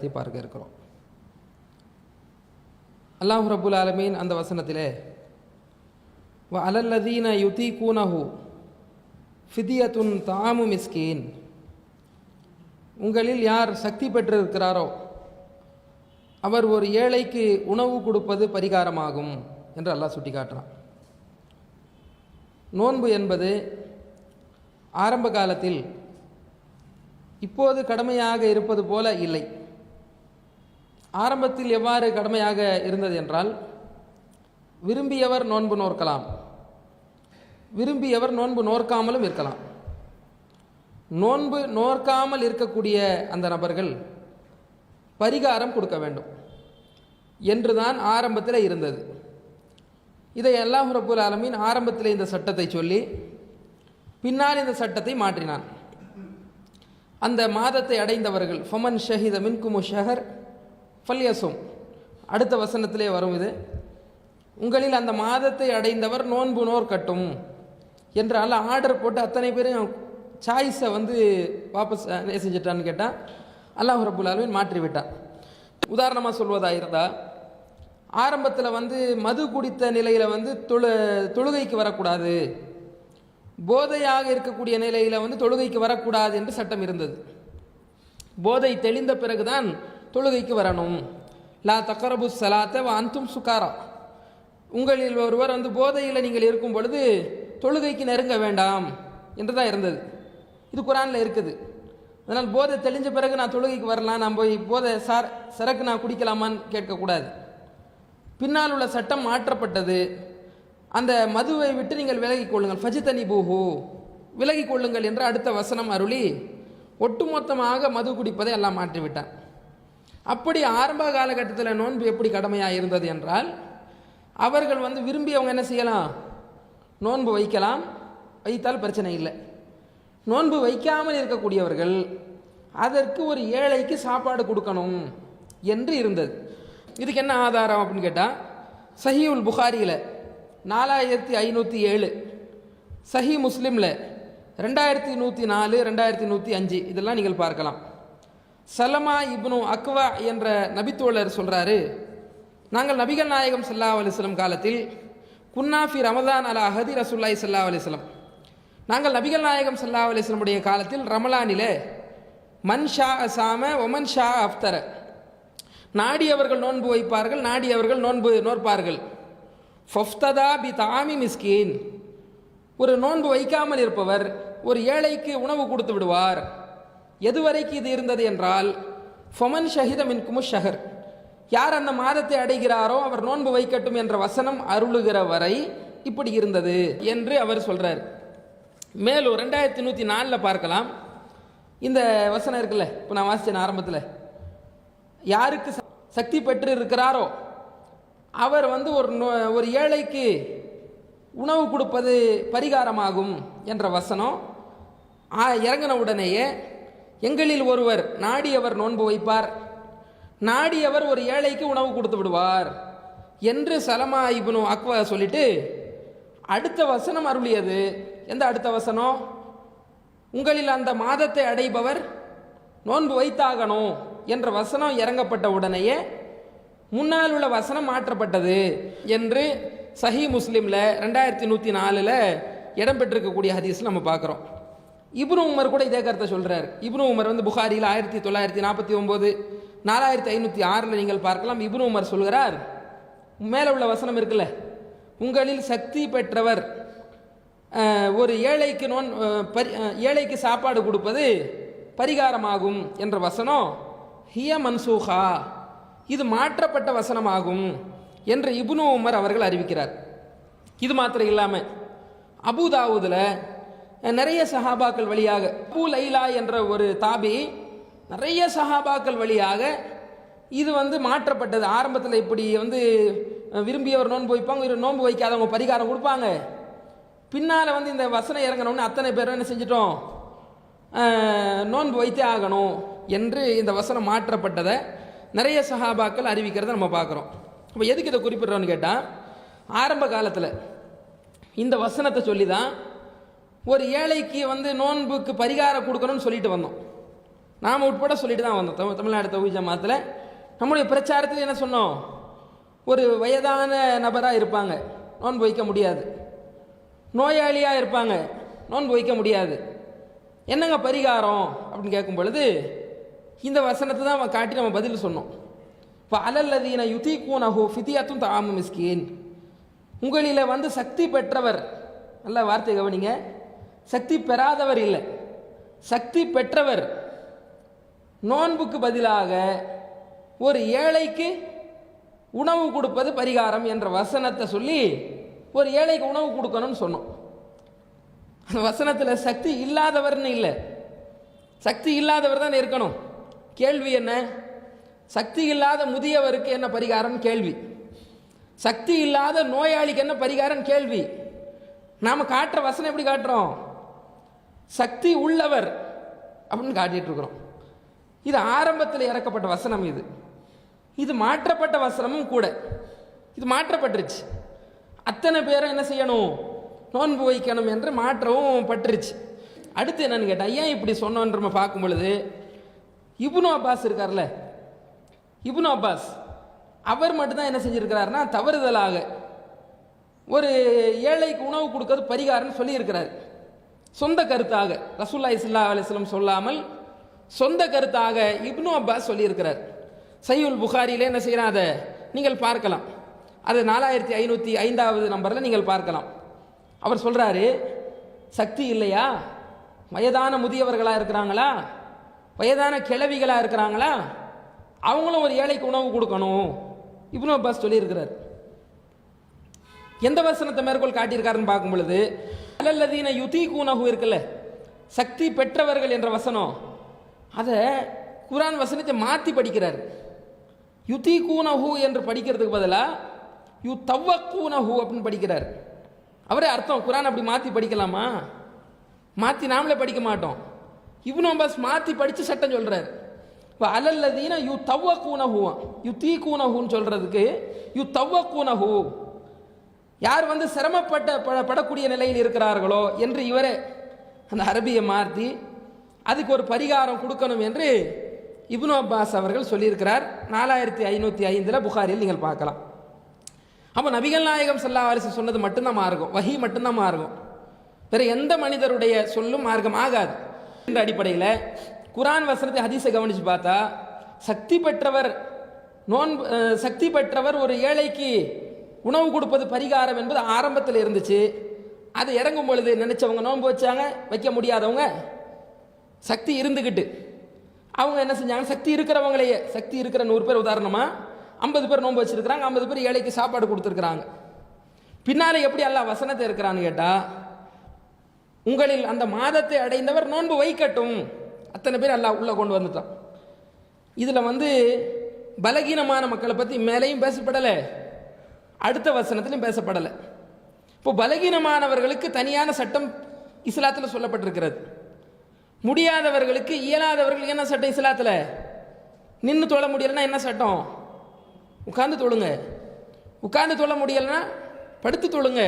வசனத்தை பார்க்க இருக்கிறோம். அல்லாஹ் ரப்புல் ஆலமீன் அந்த வசனத்திலே வ அலல்லதீன யுதீகூனஹு ஃபிதியத்துன் தாமு மிஸ்கீன், உங்களில் யார் சக்தி பெற்றிருக்கிறாரோ அவர் ஒரு ஏழைக்கு உணவு கொடுப்பது பரிகாரமாகும் என்று அல்லாஹ் சுட்டி காட்டுறான். நோன்பு என்பது ஆரம்ப காலத்தில் இப்போது கடமையாக இருப்பது போல இல்லை. ஆரம்பத்தில் எவ்வாறு கடமையாக இருந்தது என்றால், விரும்பியவர் நோன்பு நோற்கலாம், விரும்பியவர் நோன்பு நோற்காமலும் இருக்கலாம். நோன்பு நோற்காமல் இருக்கக்கூடிய அந்த நபர்கள் பரிகாரம் கொடுக்க வேண்டும் என்றுதான் ஆரம்பத்தில் இருந்தது. இதை அல்லாஹ் ரப்புல் ஆலமீன் ஆரம்பத்தில் இந்த சட்டத்தை சொல்லி பின்னால் இந்த சட்டத்தை மாற்றினான். அந்த மாதத்தை அடைந்தவர்கள் ஃபமன் ஷஹித மின்குமு ஷஹர் ஃபல்யசும், அடுத்த வசனத்திலே வரும் இது, உங்களில் அந்த மாதத்தை அடைந்தவர் நோன்பு நோற்கட்டும் என்று அல்லாஹ் ஆர்டர் போட்டு அத்தனை பேரும் சாய்ஸை வாபஸ் என்ன செஞ்சிட்டான்னு கேட்டால் அல்லாஹ் ரப்புல் ஆலமீன் மாற்றிவிட்டான். உதாரணமாக சொல்வதாக இருந்தால், ஆரம்பத்தில் மது குடித்த நிலையில் தொழுகைக்கு வரக்கூடாது, போதையாக இருக்கக்கூடிய நிலையில் தொழுகைக்கு வரக்கூடாது என்று சட்டம் இருந்தது. போதை தெளிந்த பிறகுதான் தொழுகைக்கு வரணும். லா தக்கரபு சலாத்த அந்தும் சுகாரா, உங்களில் ஒருவர் போதையில் நீங்கள் இருக்கும் பொழுது தொழுகைக்கு நெருங்க வேண்டாம் என்று தான் இருந்தது. இது குரானில் இருக்குது. அதனால் போதை தெளிஞ்ச பிறகு நான் தொழுகைக்கு வரலாம், நான் போய் போதை சரக்கு நான் குடிக்கலாமான்னு கேட்கக்கூடாது. பின்னால் உள்ள சட்டம் மாற்றப்பட்டது. அந்த மதுவை விட்டு நீங்கள் விலகிக் கொள்ளுங்கள், ஃபஜிதனி பூஹு, விலகிக் கொள்ளுங்கள் என்று அடுத்த வசனம் அருளி ஒட்டுமொத்தமாக மது குடிப்பதை எல்லாம் மாற்றிவிட்டான். அப்படி ஆரம்ப காலகட்டத்தில் நோன்பு எப்படி கடமையாக இருந்தது என்றால், அவர்கள் விரும்பியவங்க என்ன செய்யலாம், நோன்பு வைக்கலாம், வைத்தால் பிரச்சனை இல்லை. நோன்பு வைக்காமல் இருக்கக்கூடியவர்கள் அதற்கு ஒரு ஏழைக்கு சாப்பாடு கொடுக்கணும் என்று இருந்தது. இதுக்கு என்ன ஆதாரம் அப்படின்னு கேட்டால், சஹீஹுல் புகாரியில் 4507, சஹீ முஸ்லிமில் 2104, 2105 இதெல்லாம் நீங்கள் பார்க்கலாம். சலமா இப்னு அக்வா என்ற நபித்தோழர் சொல்கிறாரு, நாங்கள் நபிகள் நாயகம் ஸல்லல்லாஹு அலைஹி வஸல்லம் காலத்தில் குன்னாஃபி ரமதான் அலா அஹதி ரசூலுல்லாஹி ஸல்லல்லாஹு அலைஹி வஸல்லம், நாங்கள் நபிகள் நாயகம் ஸல்லல்லாஹு அலைஹி வஸல்லம் காலத்தில் ரமலானிலே மன் ஷா அசாம ஒமன் ஷா அஃப்தர, நாடியவர்கள் நோன்பு வைப்பார்கள், நாடியவர்கள் நோன்பு நோற்பார்கள். ஃபஃப்ததா பி தாமி மிஸ்கீன், ஒரு நோன்பு வைக்காமல் இருப்பவர் ஒரு ஏழைக்கு உணவு கொடுத்து விடுவார். எதுவரைக்கு இது இருந்தது என்றால், ஃபமன் ஷஹித மின்குமு ஷஹர், யார் அந்த மாதத்தை அடைகிறாரோ அவர் நோன்பு வைக்கட்டும் என்ற வசனம் அருளுகிற வரை இப்படி இருந்தது என்று அவர் சொல்றார். மேலும் 2104 பார்க்கலாம். இந்த வசனம் இருக்குல்ல, இப்போ நான் வாசிச்சேன் ஆரம்பத்தில், யாருக்கு சக்தி பெற்று இருக்கிறாரோ அவர் ஒரு ஏழைக்கு உணவு கொடுப்பது பரிகாரமாகும் என்ற வசனம் இறங்கின உடனேயே, எங்களில் ஒருவர் நாடியவர் நோன்பு வைப்பார், நாடியவர் ஒரு ஏழைக்கு உணவு கொடுத்து விடுவார் என்று சலமா இப்னு அக்வா சொல்லிட்டு அடுத்த வசனம் அருளியது. எந்த அடுத்த வசனம்? உங்களில் அந்த மாதத்தை அடைபவர் நோன்பு வைத்தாகணும் என்ற வசனம் இறங்கப்பட்ட உடனேயே முன்னால் உள்ள வசனம் மாற்றப்பட்டது என்று சஹீ முஸ்லிமில் 2104 இடம்பெற்றிருக்கக்கூடிய ஹதீஸ் நம்ம பார்க்குறோம். இப்னு உமர் கூட இதே கருத்தை சொல்கிறார். இப்னு உமர் புகாரியில் 1949, 4506 நீங்கள் பார்க்கலாம். இப்னு உமர் சொல்கிறார், மேலே உள்ள வசனம் இருக்குல்ல, உங்களில் சக்தி பெற்றவர் ஒரு ஏழைக்கு ஏழைக்கு சாப்பாடு கொடுப்பது பரிகாரமாகும் என்ற வசனம் ஹிய மன்சூஹா, இது மாற்றப்பட்ட வசனமாகும் என்று இப்னு உமர் அவர்கள் அறிவிக்கிறார். இது மாத்திரம் இல்லாமல் அபூதாவூதில் நிறைய சஹாபாக்கள் வழியாக, அபூ லைலா என்ற ஒரு தாபி, நிறைய சஹாபாக்கள் வழியாக இது மாற்றப்பட்டது. ஆரம்பத்தில் இப்படி விரும்பியவர் நோன்பு வைப்பாங்க, நோன்பு வைக்காதவங்க பரிகாரம் கொடுப்பாங்க. பின்னால் இந்த வசனம் இறங்கணும்னு அத்தனை பேரும் என்ன செஞ்சிட்டோம், நோன்பு வைத்தே ஆகணும் என்று இந்த வசனம் மாற்றப்பட்டதை நிறைய சஹாபாக்கள் அறிவிக்கிறத நம்ம பார்க்குறோம். இப்போ எதுக்கு இதை குறிப்பிட்றோன்னு கேட்டால், ஆரம்ப காலத்தில் இந்த வசனத்தை சொல்லி தான் ஒரு ஏழைக்கு நோன்புக்கு பரிகாரம் கொடுக்கணும்னு சொல்லிட்டு வந்தோம். நாம் உட்பட சொல்லிட்டு தான் வந்தோம். தமிழ்நாடு தௌஹீத் ஜமாத்தில் நம்முடைய பிரச்சாரத்தில் என்ன சொன்னோம்? ஒரு வயதான நபராக இருப்பாங்க, நோன்பு வைக்க முடியாது. நோயாளியாக இருப்பாங்க, நோன்பு வைக்க முடியாது. என்னங்க பரிகாரம் அப்படின்னு கேட்கும் பொழுது இந்த வசனத்தை தான் காட்டி நம்ம பதில் சொன்னோம். இப்போ அலல்லதீன யுதீகூனஹு ஃபிதியத்துன் தஆமு மிஸ்கீன், உங்களில் வந்து சக்தி பெற்றவர், நல்ல வார்த்தை கவனிங்க, சக்தி பெறாதவர் இல்லை, சக்தி பெற்றவர் நோன்புக்கு பதிலாக ஒரு ஏழைக்கு உணவு கொடுப்பது பரிகாரம் என்ற வசனத்தை சொல்லி ஒரு ஏழைக்கு உணவு கொடுக்கணும்னு சொன்னோம். அந்த வசனத்தில் சக்தி இல்லாதவர்னு இல்லை, சக்தி இல்லாதவர் தான் இருக்கணும். கேள்வி என்ன? சக்தி இல்லாத முதியவருக்கு என்ன பரிகாரம் கேள்வி, சக்தி இல்லாத நோயாளிக்கு என்ன பரிகாரம் கேள்வி. நாம் காட்டுற வசனம் எப்படி காட்டுறோம்? சக்தி உள்ளவர் அப்படின்னு காட்டிட்டு இருக்கிறோம். இது ஆரம்பத்தில் இறக்கப்பட்ட வசனம், இது மாற்றப்பட்ட வசனமும் கூட. இது மாற்றப்பட்டுருச்சு. அத்தனை பேரும் என்ன செய்யணும்? நோன்பு வைக்கணும் என்று மாற்றவும் பட்டுருச்சு. அடுத்து என்னன்னு கேட்டால், ஏன் இப்படி சொன்னோன்னு நம்ம பார்க்கும் பொழுது, இப்னு அப்பாஸ் இருக்கார்ல, இப்னு அப்பாஸ் அவர் மட்டும்தான் என்ன செஞ்சிருக்கிறாருன்னா, தவறுதலாக ஒரு ஏழைக்கு உணவு கொடுக்கறது பரிகாரம்னு சொல்லியிருக்கிறார். சொந்த கருத்தாக ரசூலுல்லாஹி ஸல்லல்லாஹு அலைஹி வஸல்லம் சொல்லாமல் சொந்த கருத்தாக இப்னு அப்பாஸ் சொல்லியிருக்கிறார். சஹீஹுல் புகாரியிலே என்ன செய்யறான், அதை நீங்கள் பார்க்கலாம். அது 4505 நம்பரில் நீங்கள் பார்க்கலாம். அவர் சொல்றாரு, சக்தி இல்லையா, வயதான முதியவர்களாக இருக்கிறாங்களா, வயதான கிழவிகளாக இருக்கிறாங்களா, அவங்களும் ஒரு ஏழைக்கு உணவு கொடுக்கணும் இப்னு அப்பாஸ் சொல்லியிருக்கிறார். எந்த வசனத்தை மேற்கோள் காட்டியிருக்காருன்னு பார்க்கும் பொழுது, அலல்லதீன யுதீகூனஹு இருக்குல்ல, சக்தி பெற்றவர்கள் என்ற வசனம், அதை குர்ஆன் வசனத்தை மாற்றி படிக்கிறார். யுதீகூனஹு என்று படிக்கிறதுக்கு பதிலாக யுதவ்வக்கூனஹு அப்படின்னு படிக்கிறார். அவரே அர்த்தம். குர்ஆன் அப்படி மாற்றி படிக்கலாமா? மாற்றி நாமளே படிக்க மாட்டோம். இப்னு அப்பாஸ் மாற்றி படித்து சட்டம் சொல்கிறார். இப்போ அலல்லதீன யுதவ்வக்கூனஹு, யுதீகூனஹுன்னு சொல்கிறதுக்கு யுதவ்வக்கூனஹு, யார் வந்து படக்கூடிய நிலையில் இருக்கிறார்களோ என்று இவரே அந்த அரபியை மாற்றி அதுக்கு ஒரு பரிகாரம் கொடுக்கணும் என்று இப்னு அப்பாஸ் அவர்கள் சொல்லியிருக்கிறார். 4505 புகாரில் நீங்கள் பார்க்கலாம். அப்போ நபிகள் நாயகம் ஸல்லல்லாஹு அலைஹி வஸல்லம் சொன்னது மட்டும்தான் மார்க்கம், வஹி மட்டும்தான் மார்க்கம், வேற எந்த மனிதருடைய சொல்லும் மார்க்கம் ஆகாது என்ற அடிப்படையில் குர்ஆன் வசனத்தை ஹதீஸை கவனித்து பார்த்தா, சக்தி பெற்றவர் ஒரு ஏழைக்கு உணவு கொடுப்பது பரிகாரம் என்பது ஆரம்பத்தில் இருந்துச்சு. அது இறங்கும் பொழுது நினைச்சவங்க நோன்பு வச்சாங்க, வைக்க முடியாதவங்க சக்தி இருந்துக்கிட்டு அவங்க என்ன செஞ்சாங்க, சக்தி இருக்கிறவங்களையே, சக்தி இருக்கிற 100 பேர் உதாரணமாக 50 பேர் நோன்பு வச்சிருக்கிறாங்க, 50 பேர் ஏழைக்கு சாப்பாடு கொடுத்துருக்குறாங்க. பின்னாலே எப்படி அல்லாஹ் வசனத்தை இருக்கிறான்னு கேட்டால், உங்களில் அந்த மாதத்தை அடைந்தவர் நோன்பு வைக்கட்டும், அத்தனை பேர் அல்லாஹ் உள்ளே கொண்டு வந்துட்டான். இதில் வந்து பலகீனமான மக்களை பற்றி மேலேயும் பேசப்படலை, அடுத்த வசனத்திலும் பேசப்படலை. இப்போ பலகீனமானவர்களுக்கு தனியான சட்டம் இஸ்லாத்தில் சொல்லப்பட்டிருக்கிறது. முடியாதவர்களுக்கு, இயலாதவர்களுக்கு என்ன சட்டம் இஸ்லாத்தில்? நின்று தொழ முடியலைன்னா என்ன சட்டம்? உட்கார்ந்து தொழுங்க. உட்கார்ந்து தொழ முடியலைன்னா படுத்து தொழுங்க.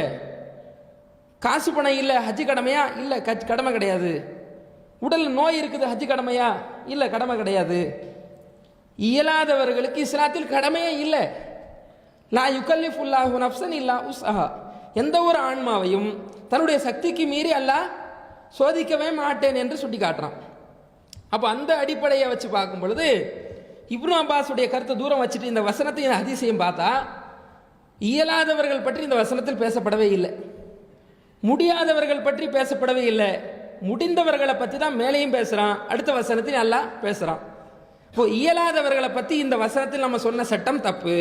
காசு பணம் இல்லை, ஹஜ்ஜு கடமையா? இல்லை, கடமை கிடையாது. உடல் நோய் இருக்குது, ஹஜ்ஜு கடமையா? இல்லை, கடமை கிடையாது. இயலாதவர்களுக்கு இஸ்லாத்தில் கடமையே இல்லை. லா யுகல்லிஃபுல்லாஹு நஃப்ஸன் இல்லா உஸ்ஸஹா, எந்த ஒரு ஆன்மாவையும் தன்னுடைய சக்திக்கு மீறி அல்லாஹ் சோதிக்கவே மாட்டேன் என்று சுட்டி காட்டுறான். அப்போ அந்த அடிப்படையை வச்சு பார்க்கும் பொழுது இப்னு அப்பாஸுடைய கருத்தை தூரம் வச்சுட்டு இந்த வசனத்தையும் ஹதீஸையும் பார்த்தா, இயலாதவர்கள் பற்றி இந்த வசனத்தில் பேசப்படவே இல்லை, முடியாதவர்கள் பற்றி பேசப்படவே இல்லை, முடிந்தவர்களை பற்றி தான் மேலேயும் பேசுகிறான், அடுத்த வசனத்தில் அல்லாஹ் பேசுகிறான். இப்போ இயலாதவர்களை பற்றி இந்த வசனத்தில் நம்ம சொன்ன சட்டம் தப்பு,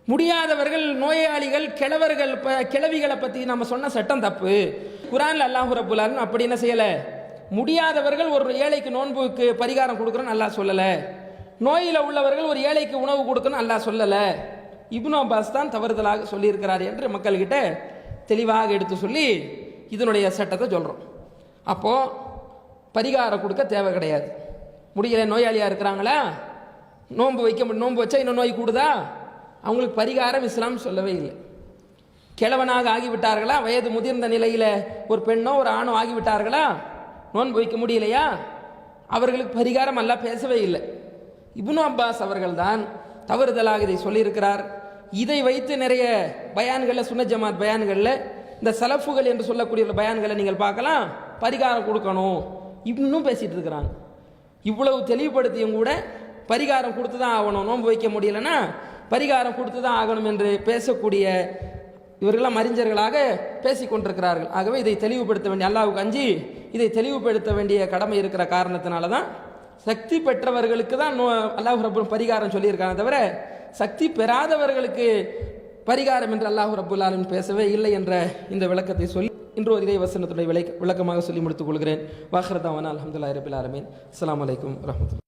முடியாதவர்கள், நோயாளிகள், கிழவிகளை பற்றி நம்ம சொன்ன சட்டம் தப்பு. குர்ஆன்ல அல்லாஹ் ரப்பல் ஆலமீன் அப்படி என்ன செய்யலை, முடியாதவர்கள் ஒரு ஏழைக்கு நோன்புக்கு பரிகாரம் கொடுக்குறோன்னு அல்லாஹ் சொல்லலை, நோயில் உள்ளவர்கள் ஒரு ஏழைக்கு உணவு கொடுக்கணும் அல்லாஹ் சொல்லலை. இப்னு அப்பாஸ் தான் தவறுதலாக சொல்லியிருக்கிறார் என்று மக்கள்கிட்ட தெளிவாக எடுத்து சொல்லி இதனுடைய சட்டத்தை சொல்கிறோம். அப்போது பரிகாரம் கொடுக்க தேவை கிடையாது. முடியல, நோயாளியாக இருக்கிறாங்களா, நோன்பு வச்சா இன்னும் நோய் கூடுதா, அவங்களுக்கு பரிகாரம் இஸ்லாம் சொல்லவே இல்லை. கிழவனாக ஆகிவிட்டார்களா, வயது முதிர்ந்த நிலையில் ஒரு பெண்ணோ ஒரு ஆணோ ஆகிவிட்டார்களா, நோன்பு வைக்க முடியலையா, அவர்களுக்கு பரிகாரம் அல்லாஹ் பேசவே இல்லை. இப்னு அப்பாஸ் அவர்கள்தான் தவறுதலாக இதை சொல்லியிருக்கிறார். இதை வைத்து நிறைய பயான்களில், சுன்ன ஜமாத் பயான்களில், இந்த சலஃபுகள் என்று சொல்லக்கூடிய பயான்களை நீங்கள் பார்க்கலாம், பரிகாரம் கொடுக்கணும் இன்னும் பேசிட்டு இருக்கிறாங்க. இவ்வளவு தெளிவுபடுத்தியும் கூட பரிகாரம் கொடுத்து தான் ஆகணும், நோன்பு வைக்க முடியலன்னா பரிகாரம் கொடுத்து தான் ஆகணும் என்று பேசக்கூடிய இவர்களெல்லாம் அறிஞர்களாக பேசி கொண்டிருக்கிறார்கள். ஆகவே இதை தெளிவுபடுத்த வேண்டிய, அல்லாஹ்வுக்கு அஞ்சி இதை தெளிவுபடுத்த வேண்டிய கடமை இருக்கிற காரணத்தினால தான் சக்தி பெற்றவர்களுக்கு தான் அல்லாஹ் ரப்புல் பரிகாரம் சொல்லியிருக்காங்க, தவிர சக்தி பெறாதவர்களுக்கு பரிகாரம் என்று அல்லாஹ் ரப்புல் ஆலமீன் பேசவே இல்லை என்ற இந்த விளக்கத்தை சொல்லி இன்று ஒரு இறை வசனத்துடைய விளக்கமாக சொல்லி முடித்துக் கொள்கிறேன். வாஹிர் தஅவானா அல்ஹம்துலில்லாஹி ரப்பில் ஆலமீன். அஸ்ஸலாமு அலைக்கும் வரஹ்மத்துல்லாஹி.